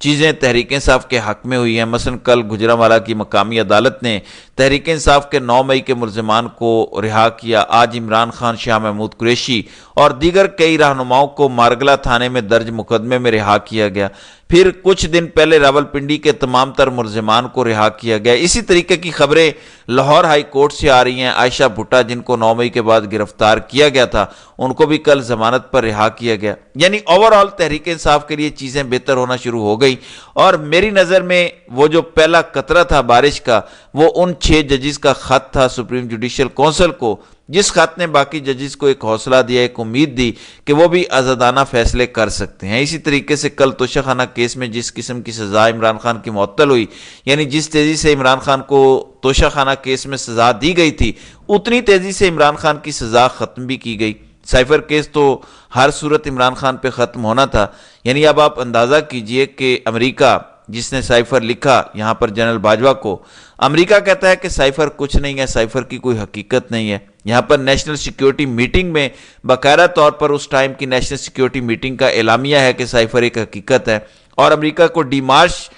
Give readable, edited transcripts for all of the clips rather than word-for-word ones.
چیزیں تحریک انصاف کے حق میں ہوئی ہیں۔ مثلا کل گجرانوالہ کی مقامی عدالت نے تحریک انصاف کے 9 مئی کے ملزمان کو رہا کیا۔ آج عمران خان، شاہ محمود قریشی اور دیگر کئی رہنماؤں کو مارگلہ تھانے میں درج مقدمے میں رہا کیا گیا۔ پھر کچھ دن پہلے راولپنڈی کے تمام تر ملزمان کو رہا کیا گیا۔ اسی طریقے کی خبریں لاہور ہائی کورٹ سے آ رہی ہیں۔ عائشہ بھٹہ، جن کو 9 مئی کے بعد گرفتار کیا گیا تھا، ان کو بھی کل ضمانت پر رہا کیا گیا۔ یعنی اوورآل تحریک انصاف کے لیے چیزیں بہتر ہونا شروع ہو گئی، اور میری نظر میں وہ جو پہلا قطرہ تھا بارش کا، وہ ان 6 ججز کا خط تھا سپریم جوڈیشل کونسل کو، جس خط نے باقی ججز کو ایک حوصلہ دیا، ایک امید دی کہ وہ بھی آزادانہ فیصلے کر سکتے ہیں۔ اسی طریقے سے کل توشہ خانہ کیس میں جس قسم کی سزا عمران خان کی معطل ہوئی، یعنی جس تیزی سے عمران خان کو توشہ خانہ کیس میں سزا دی گئی تھی، اتنی تیزی سے عمران خان کی سزا ختم بھی کی گئی۔ سائفر کیس تو ہر صورت عمران خان پہ ختم ہونا تھا۔ یعنی اب آپ اندازہ کیجئے کہ امریکہ، جس نے سائفر لکھا یہاں پر جنرل باجوہ کو، امریکہ کہتا ہے کہ سائفر کچھ نہیں ہے، سائفر کی کوئی حقیقت نہیں ہے۔ یہاں پر نیشنل سیکیورٹی میٹنگ میں باقاعدہ طور پر اس ٹائم کی نیشنل سیکیورٹی میٹنگ کا اعلامیہ ہے کہ سائفر ایک حقیقت ہے، اور امریکہ کو ڈی مارش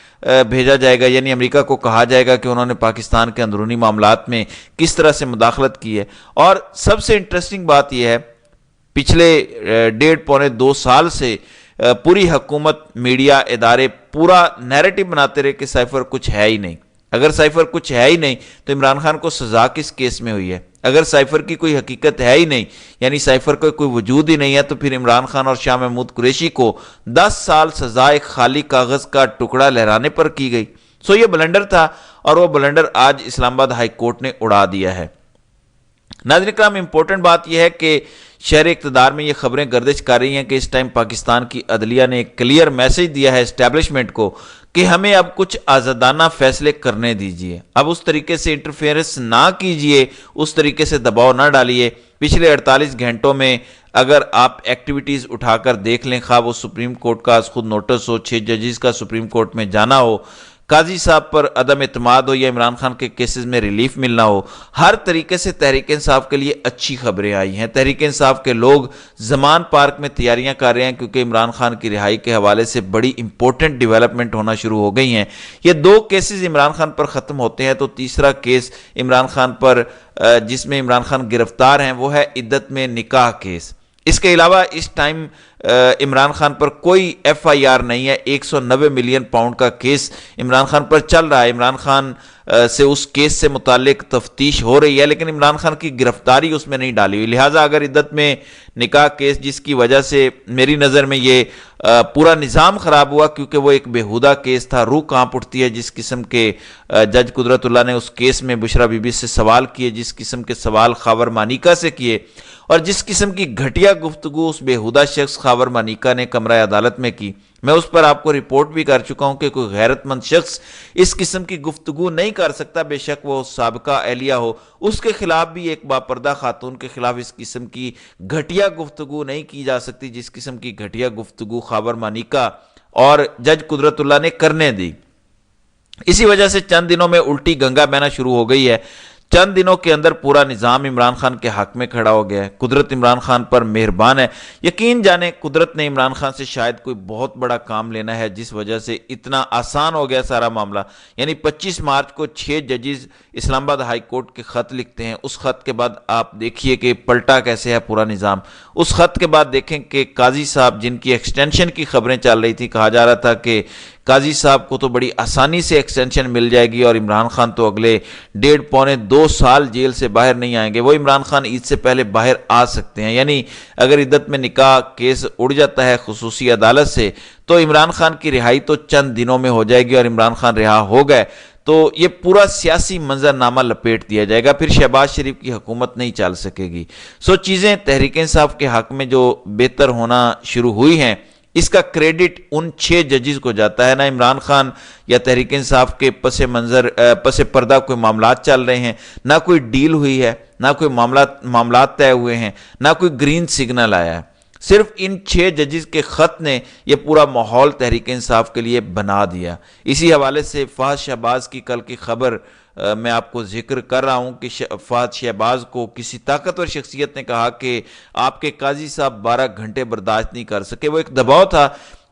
بھیجا جائے گا، یعنی امریکہ کو کہا جائے گا کہ انہوں نے پاکستان کے اندرونی معاملات میں کس طرح سے مداخلت کی ہے۔ اور سب سے انٹرسٹنگ بات یہ ہے، پچھلے 1.5-2 سال سے پوری حکومت، میڈیا، ادارے پورا نیریٹو بناتے رہے کہ سائفر کچھ ہے ہی نہیں۔ اگر سائفر کچھ ہے ہی نہیں تو عمران خان کو سزا کس کیس میں ہوئی ہے؟ اگر سائفر کی کوئی حقیقت ہے ہی نہیں، یعنی سائفر کا کوئی وجود ہی نہیں ہے، تو پھر عمران خان اور شاہ محمود قریشی کو 10 سال سزا ایک خالی کاغذ کا ٹکڑا لہرانے پر کی گئی۔ یہ بلنڈر تھا، اور وہ بلنڈر آج اسلام آباد ہائی کورٹ نے اڑا دیا ہے۔ ناظرین کرام، امپورٹنٹ بات یہ ہے کہ شہر اقتدار میں یہ خبریں گردش کر رہی ہیں کہ اس ٹائم پاکستان کی عدلیہ نے ایک کلیئر میسج دیا ہے اسٹیبلشمنٹ کو کہ ہمیں اب کچھ آزادانہ فیصلے کرنے دیجئے، اب اس طریقے سے انٹرفیئرنس نہ کیجئے، اس طریقے سے دباؤ نہ ڈالیے۔ پچھلے 48 گھنٹوں میں اگر آپ ایکٹیویٹیز اٹھا کر دیکھ لیں، خواہ وہ سپریم کورٹ کا از خود نوٹس ہو، 6 ججز کا سپریم کورٹ میں جانا ہو، قاضی صاحب پر عدم اعتماد ہو، یا عمران خان کے کیسز میں ریلیف ملنا ہو، ہر طریقے سے تحریک انصاف کے لیے اچھی خبریں آئی ہیں۔ تحریک انصاف کے لوگ زمان پارک میں تیاریاں کر رہے ہیں، کیونکہ عمران خان کی رہائی کے حوالے سے بڑی امپورٹنٹ ڈیولپمنٹ ہونا شروع ہو گئی ہیں۔ یہ 2 کیسز عمران خان پر ختم ہوتے ہیں، تو تیسرا کیس عمران خان پر جس میں عمران خان گرفتار ہیں، وہ ہے عدت میں نکاح کیس۔ اس کے علاوہ اس ٹائم عمران خان پر کوئی FIR نہیں ہے۔ 190 ملین پاؤنڈ کا کیس عمران خان پر چل رہا ہے۔ عمران خان سے اس کیس سے متعلق تفتیش ہو رہی ہے، لیکن عمران خان کی گرفتاری اس میں نہیں ڈالی ہوئی۔ لہٰذا اگر عدت میں نکاح کیس، جس کی وجہ سے میری نظر میں یہ پورا نظام خراب ہوا، کیونکہ وہ ایک بےہودہ کیس تھا، روح کانپ اٹھتی ہے جس قسم کے جج قدرت اللہ نے اس کیس میں بشرا بی بی سے سوال کیے، جس قسم کے سوال خاور مانیکا سے کیے، اور جس قسم کی گھٹیا گفتگو اس بےہودہ شخص خاور مانیکا نے کمرہ عدالت میں کی۔ میں اس پر آپ کو رپورٹ بھی کر چکا ہوں کہ کوئی غیرت مند شخص اس قسم کی گفتگو نہیں کر سکتا، بے شک وہ سابقہ اہلیہ ہو، اس کے خلاف بھی، ایک باپردہ خاتون کے خلاف اس قسم کی گھٹیا گفتگو نہیں کی جا سکتی، جس قسم کی گھٹیا گفتگو خاور مانیکا اور جج قدرت اللہ نے کرنے دی۔ اسی وجہ سے چند دنوں میں الٹی گنگا بہنا شروع ہو گئی ہے۔ چند دنوں کے اندر پورا نظام عمران خان کے حق میں کھڑا ہو گیا ہے۔ قدرت عمران خان پر مہربان ہے۔ یقین جانیں قدرت نے عمران خان سے شاید کوئی بہت بڑا کام لینا ہے، جس وجہ سے اتنا آسان ہو گیا سارا معاملہ۔ یعنی 25 مارچ کو 6 ججز اسلام آباد ہائی کورٹ کے خط لکھتے ہیں۔ اس خط کے بعد آپ دیکھیے کہ پلٹا کیسے ہے پورا نظام۔ اس خط کے بعد دیکھیں کہ قاضی صاحب، جن کی ایکسٹینشن کی خبریں چل رہی تھی، کہا جا رہا تھا کہ قاضی صاحب کو تو بڑی آسانی سے ایکسٹینشن مل جائے گی اور عمران خان تو اگلے 1.5-2 سال جیل سے باہر نہیں آئیں گے، وہ عمران خان عید سے پہلے باہر آ سکتے ہیں۔ یعنی اگر عدت میں نکاح کیس اڑ جاتا ہے خصوصی عدالت سے، تو عمران خان کی رہائی تو چند دنوں میں ہو جائے گی، اور عمران خان رہا ہو گئے تو یہ پورا سیاسی منظرنامہ لپیٹ دیا جائے گا، پھر شہباز شریف کی حکومت نہیں چل سکے گی۔ چیزیں تحریک انصاف کے حق میں جو بہتر ہونا شروع ہوئی ہیں، اس کا کریڈٹ ان 6 ججز کو جاتا ہے۔ نہ عمران خان یا تحریک انصاف کے پس پردہ کوئی معاملات چل رہے ہیں، نہ کوئی ڈیل ہوئی ہے، نہ کوئی معاملات طے ہوئے ہیں، نہ کوئی گرین سگنل آیا ہے۔ صرف ان 6 ججز کے خط نے یہ پورا ماحول تحریک انصاف کے لیے بنا دیا۔ اسی حوالے سے فہد شہباز کی کل کی خبر میں آپ کو ذکر کر رہا ہوں کہ فہد شہباز کو کسی طاقتور شخصیت نے کہا کہ آپ کے قاضی صاحب 12 گھنٹے برداشت نہیں کر سکے۔ وہ ایک دباؤ تھا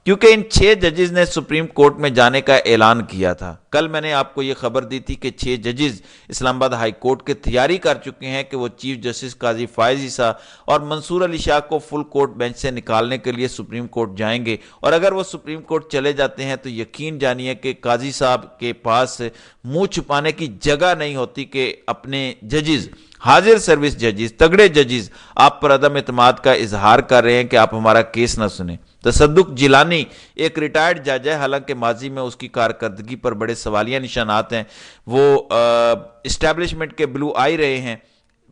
کیونکہ ان 6 ججز نے سپریم کورٹ میں جانے کا اعلان کیا تھا۔ کل میں نے آپ کو یہ خبر دی تھی کہ 6 ججز اسلام آباد ہائی کورٹ کے تیاری کر چکے ہیں کہ وہ چیف جسٹس قاضی فائز عیسیٰ اور منصور علی شاہ کو فل کورٹ بینچ سے نکالنے کے لیے سپریم کورٹ جائیں گے، اور اگر وہ سپریم کورٹ چلے جاتے ہیں تو یقین جانیے کہ قاضی صاحب کے پاس منہ چھپانے کی جگہ نہیں ہوتی کہ اپنے ججز، حاضر سروس ججز، تگڑے ججز آپ پر عدم اعتماد کا اظہار کر رہے ہیں کہ آپ ہمارا کیس نہ سنیں۔ تصدق جیلانی ایک ریٹائرڈ جج ہے، حالانکہ ماضی میں اس کی کارکردگی پر بڑے سوالیہ نشانات ہیں۔ وہ اسٹیبلشمنٹ کے بلو آئی رہے ہیں،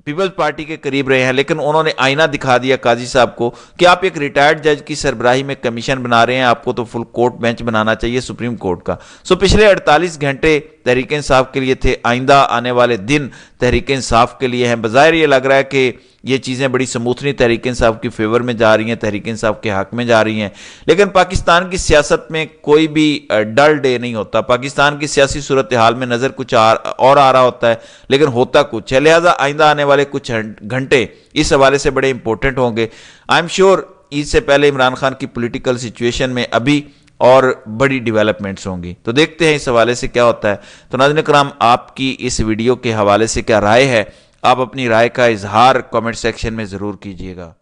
پیپلز پارٹی کے قریب رہے ہیں، لیکن انہوں نے آئینہ دکھا دیا قاضی صاحب کو کہ آپ ایک ریٹائرڈ جج کی سربراہی میں کمیشن بنا رہے ہیں، آپ کو تو فل کورٹ بینچ بنانا چاہیے سپریم کورٹ کا۔ پچھلے 48 گھنٹے تحریک انصاف کے لیے تھے، آئندہ آنے والے دن تحریک انصاف کے لیے ہیں۔ بظاہر یہ لگ رہا ہے کہ یہ چیزیں بڑی سموتھلی تحریک انصاف کی فیور میں جا رہی ہیں، تحریک انصاف کے حق میں جا رہی ہیں، لیکن پاکستان کی سیاست میں کوئی بھی ڈل ڈے نہیں ہوتا۔ پاکستان کی سیاسی صورتحال میں نظر کچھ اور آ رہا ہوتا ہے، لیکن ہوتا کچھ ہے۔ لہٰذا آئندہ آنے والے کچھ گھنٹے اس حوالے سے بڑے امپورٹنٹ ہوں گے۔ آئی ایم شیور عید سے پہلے عمران خان کی پولیٹیکل سچویشن میں ابھی اور بڑی ڈیولپمنٹس ہوں گی، تو دیکھتے ہیں اس حوالے سے کیا ہوتا ہے۔ تو ناظرین کرام، آپ کی اس ویڈیو کے حوالے سے کیا رائے ہے؟ آپ اپنی رائے کا اظہار کامنٹ سیکشن میں ضرور کیجیے گا۔